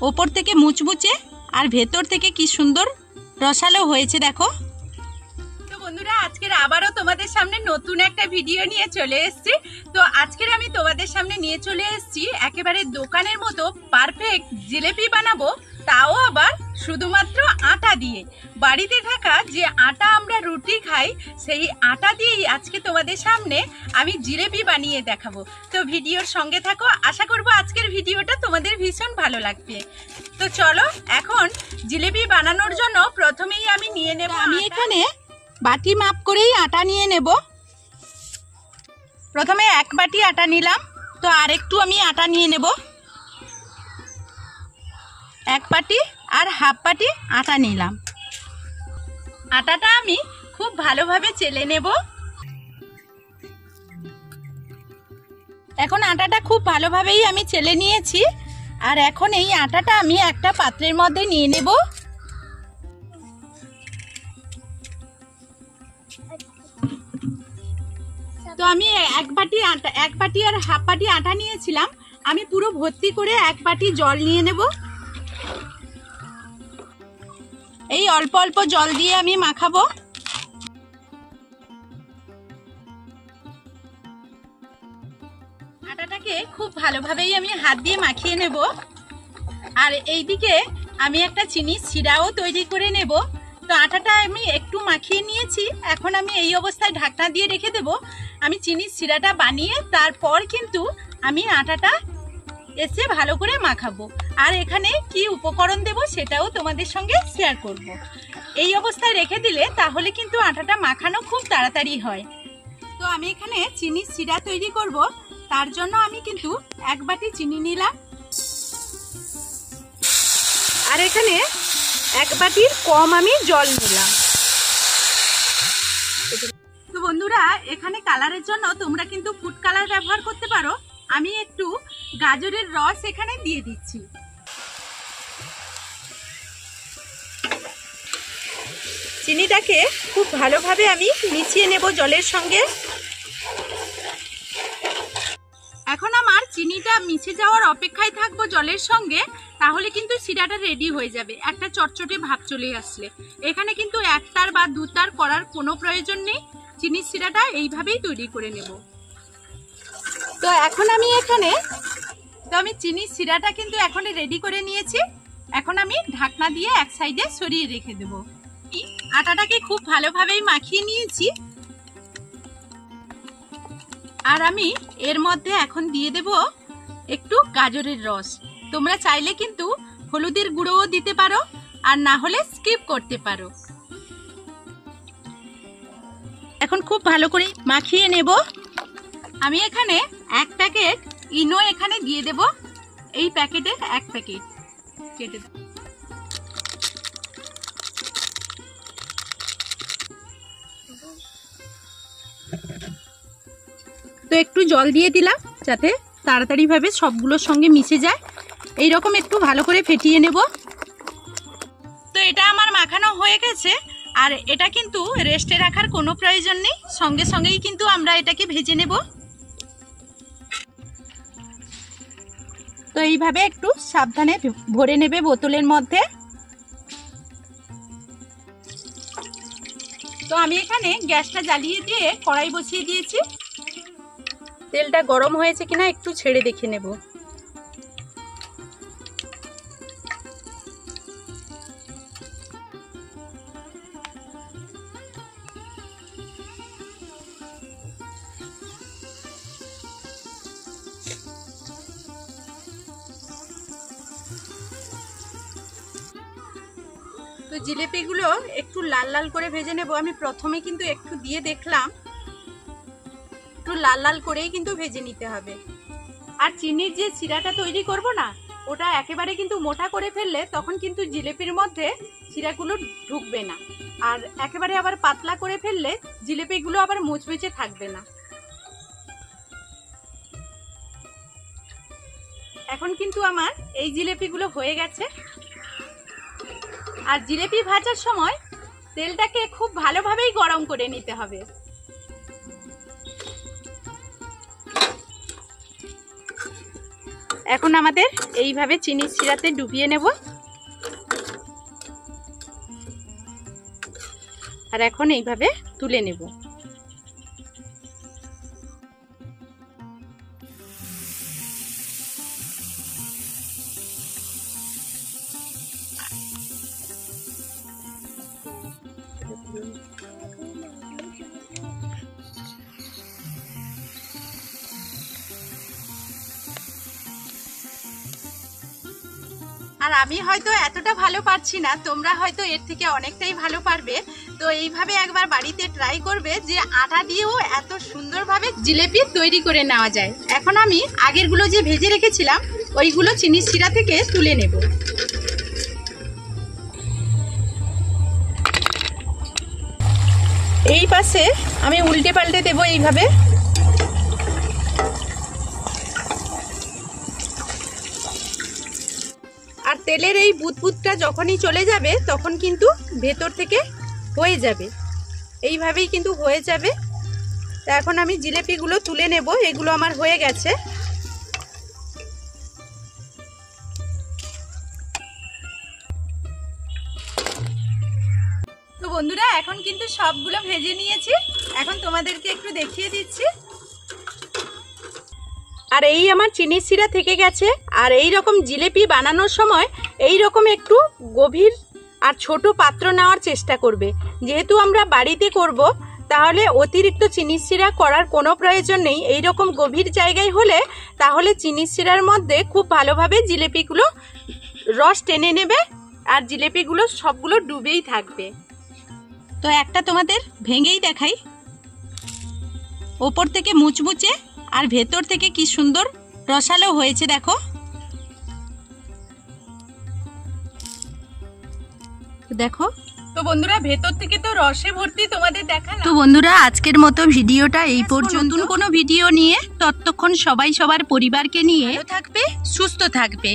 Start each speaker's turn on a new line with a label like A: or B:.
A: ওপর থেকে মুচমুচে আর ভেতর থেকে কি সুন্দর রসালো হয়েছে দেখো। তো বন্ধুরা, আজকের আবারও তোমাদের সামনে নতুন একটা ভিডিও নিয়ে চলে এসেছি। তো আজকের আমি তোমাদের সামনে নিয়ে চলে এসেছি একেবারে দোকানের মতো পারফেক্ট জিলেপি বানাবো, তাও আবার শুধুমাত্র আটা দিয়ে। বাড়িতে থাকা যে আটা আমরা রুটি খাই সেই আটা দিয়েই আজকে তোমাদের সামনে আমি জিলেপি বানিয়ে দেখাবো। তো ভিডিওর সঙ্গে থাকো, আশা করবো আজকের ভিডিওটা তোমাদের ভীষণ ভালো লাগবে। তো চলো এখন জিলেপি বানানোর জন্য প্রথমেই আমি নিয়ে নেব, আমি এখানে বাটি মাপ করেই আটা নিয়ে নেব। প্রথমে 1 বাটি আটা নিলাম, তো আর একটু আমি আটা নিয়ে নেব। 1 বাটি আর হাফ বাটি আটা নিলাম। আটাটা আমি খুব ভালোভাবে চেলে নেব। এখন আটাটা খুব ভালোভাবেই আমি চেলে নিয়েছি। আর এখন এই আটাটা আমি একটা পাত্রের মধ্যে নিয়ে নেব। তো আমি 1 বাটি আর হাফ বাটি আটা নিয়েছিলাম, আমি পুরো ভর্তি করে 1 বাটি জল নিয়ে নেব। এই অল্প অল্প জল দিয়ে আমি মাখাবো। আটাটাকে খুব ভালোভাবেই আমি হাত দিয়ে মাখিয়ে নেব। আর এইদিকে আমি একটা চিনির শিরাও তৈরি করে নেব। তো আটাটা আমি একটু মাখিয়ে নিয়েছি, এখন আমি এই অবস্থায় ঢাকনা দিয়ে রেখে দেব। আমি চিনির শিরাটা বানিয়ে তারপর কিন্তু আমি আটাটা এসে ভালো করে মাখাবো। আর এখানে কি উপকরণ দেব সেটাও তোমাদের সঙ্গে শেয়ার করব। এই অবস্থায় রেখে দিলে তাহলে কিন্তু আটাটা মাখানো খুব তাড়াতাড়ি হয়। তো আমি এখানে চিনির শিরা তৈরি করব, তার জন্য আমি কিন্তু 1 বাটি চিনি নিলাম। আর এখানে 1 বাটির কম আমি জল নিলাম। তো বন্ধুরা, এখানে কালারের জন্য তোমরা কিন্তু ফুড কালার ব্যবহার করতে পারো। আমি একটু গাজরের রস এখানে দিয়ে দিচ্ছি। চিনিটাকে খুব ভালোভাবে আমি মিশিয়ে নেব জলের সঙ্গে। এখন আমার চিনিটা মিশে যাওয়ার অপেক্ষায় থাকবো জলের সঙ্গে, তাহলে কিন্তু শিরাটা রেডি হয়ে যাবে। একটা চটচটে ভাব চলে আসলে এখানে কিন্তু 1 তার বা 2 তার করার কোনো প্রয়োজন নেই। চিনির শিরাটা এইভাবেই তৈরি করে নেব। তো এখন আমি আমি চিনির শিরাটা কিন্তু এখন রেডি করে নিয়েছি। এখন আমি ঢাকনা দিয়ে এক সাইডে সরিয়ে রেখে দেব। আটাটাকে খুব ভালোভাবেই মাখিয়ে নিয়েছি। আর আমি এর মধ্যে এখন দিয়ে দেব একটু গাজরের রস। তোমরা চাইলে কিন্তু হলুদের গুঁড়োও দিতে পারো, আর না হলে স্কিপ করতে পারো। এখন খুব ভালো করে মাখিয়ে নেব। আমি এখানে 1 প্যাকেট ইনো এখানে দিয়ে দেব। এই প্যাকেটের 1 প্যাকেট কেটে দেব। তো একটু জল দিয়ে দিলাম যাতে তাড়াতাড়ি ভাবে সবগুলোর সঙ্গে মিশে যায়। এই রকম একটু ভালো করে ফেটিয়ে নেব। তো এটা আমার মাখানো হয়ে গেছে। আর এটা কিন্তু রেস্টে রাখার কোনো প্রয়োজন নেই, সঙ্গে সঙ্গেই কিন্তু আমরা এটাকে ভেজে নেব। তো এইভাবে একটু সাবধানে ভরে নেবে বোতলের মধ্যে। তো আমি এখানে গ্যাসটা জ্বালিয়ে দিয়ে কড়াই বসিয়ে দিয়েছি। তেলটা গরম হয়েছে কিনা একটু ছেড়ে দেখে নেব। তো জিলেপিগুলো একটু লাল লাল করে ভেজে নেব। আমি প্রথমে কিন্তু একটু দিয়ে দেখলাম, একটু লাল লাল করেই কিন্তু ভেজে নিতে হবে। আর চিনির যে শিরাটা তৈরি করব না, ওটা একেবারে কিন্তু মোটা করে ফেললে তখন কিন্তু জিলেপির মধ্যে শিরাগুলো ঢুকবে না। আর একেবারে আবার পাতলা করে ফেললে জিলেপিগুলো আবার মুচমুচে থাকবে না। এখন কিন্তু আমার এই জিলেপিগুলো হয়ে গেছে। আর জিলেপি ভাজার সময় তেলটাকে খুব ভালোভাবেই গরম করে নিতে হবে। এখন আমাদের এইভাবে চিনির শিরাতে ডুবিয়ে নেব। আর এখন এইভাবে তুলে নেব। আর আমি হয়তো এতটা ভালো পারছি না, তোমরা হয়তো এর থেকে অনেকটাই ভালো পারবে। তো এইভাবে একবার বাড়িতে ট্রাই করবে যে আটা দিয়েও এত সুন্দরভাবে জিলেপি তৈরি করে নেওয়া যায়। এখন আমি আগেরগুলো যে ভেজে রেখেছিলাম ওইগুলো চিনির শিরা থেকে তুলে নেব। এই পাশে আমি উল্টে পাল্টে দেবো এইভাবে। আর তেলের এই বুদবুদটা যখনই চলে যাবে তখন কিন্তু ভেতর থেকে হয়ে যাবে, এইভাবেই কিন্তু হয়ে যাবে। তো এখন আমি জিলেপিগুলো তুলে নেব, এগুলো আমার হয়ে গেছে। তো বন্ধুরা এখন কিন্তু সবগুলো ভেজে নিয়েছি, এখন তোমাদেরকে একটু দেখিয়ে দিচ্ছি। আর এই আমার চিনির শিরা থেকে গেছে। আর এই রকম জিলেপি বানানোর সময় এই রকম একটু গভীর আর ছোট পাত্র নেওয়ার চেষ্টা করবে। যেহেতু আমরা বাড়িতে করব তাহলে অতিরিক্ত চিনির শিরা করার কোনো প্রয়োজন নেই। এই রকম গভীর জায়গায় হলে তাহলে চিনির শিরার মধ্যে খুব ভালোভাবে জিলেপিগুলো রস টেনে নেবে আর জিলেপিগুলো সবগুলো ডুবেই থাকবে। তো একটা তোমাদের ভেঙেই দেখাই, ওপর থেকে মুচমুচে আর ভেতর থেকে কি সুন্দর রসালো হয়েছে দেখো। দেখো তো বন্ধুরা ভেতর থেকে তো রসে ভর্তি তোমাদের দেখালাম। তো বন্ধুরা আজকের মতো ভিডিওটা এই পর্যন্ত। নতুন কোনো ভিডিও নিয়ে ততক্ষণ সবাই সবার পরিবারকে নিয়ে ভালো থাকবে, সুস্থ থাকবে।